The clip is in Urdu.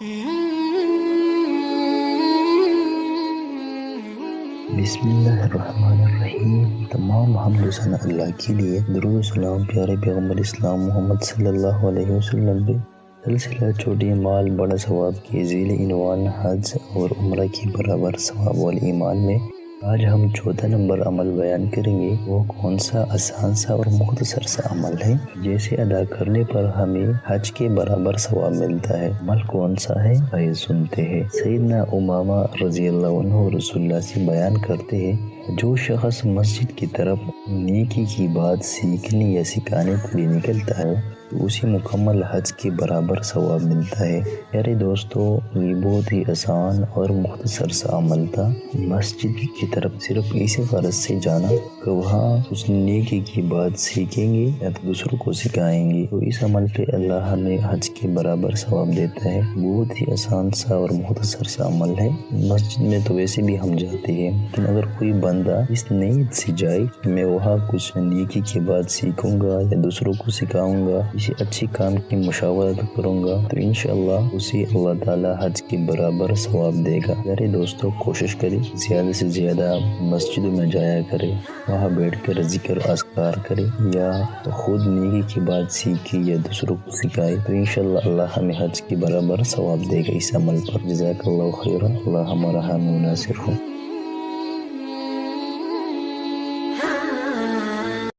بسم اللہ الرحمن الرحیم۔ تمام حمد و ثنا اللہ کے لیے، درود و سلام پیارے پیغمبر اسلام محمد صلی اللہ علیہ وسلم پہ۔ سلسلہ چھوٹے مال بڑا ثواب کے ذیل عنوان حج اور عمرہ کے برابر ثواب والے ایمان میں آج ہم چوتھا نمبر عمل بیان کریں گے۔ وہ کون سا آسان سا اور مختصر سا عمل ہے جیسے ادا کرنے پر ہمیں حج کے برابر ثواب ملتا ہے؟ عمل کون سا ہے؟ آئیے سنتے ہیں۔ سیدنا امامہ رضی اللہ عنہ رسول اللہ سے بیان کرتے ہیں، جو شخص مسجد کی طرف نیکی کی بات سیکھنے یا سکھانے کے لیے نکلتا ہے تو اسے مکمل حج کے برابر ثواب ملتا ہے۔ پیارے دوستو، یہ بہت ہی آسان اور مختصر سا عمل تھا۔ مسجد کی طرف صرف اسی غرض سے جانا کہ وہاں اس نیکی کی بات سیکھیں گے یا دوسروں کو سکھائیں گے، تو اس عمل پہ اللہ ہمیں حج کے برابر ثواب دیتا ہے۔ بہت ہی آسان سا اور مختصر سا عمل ہے۔ مسجد میں تو ویسے بھی ہم جاتے ہیں، لیکن اگر کوئی بندہ اس نیت سے جائے کہ میں وہاں کچھ نیکی کی بات سیکھوں گا یا دوسروں کو سکھاؤں گا، کسی اچھی کام کی مشاورت کروں گا، تو انشاءاللہ اسے اللہ تعالی حج کے برابر ثواب دے گا۔ میرے دوستوں، کوشش کریں زیادہ سے زیادہ مسجدوں میں جایا کرے، وہاں بیٹھ کر ذکر اذکار کرے یا خود نیکی کی بات سیکھے یا دوسروں کو سکھائے، تو انشاءاللہ اللہ ہمیں حج کے برابر ثواب دے گا اس عمل پر۔ جزاک اللہ خیرا، اللہ ہمارا حامی و ناصر ہو۔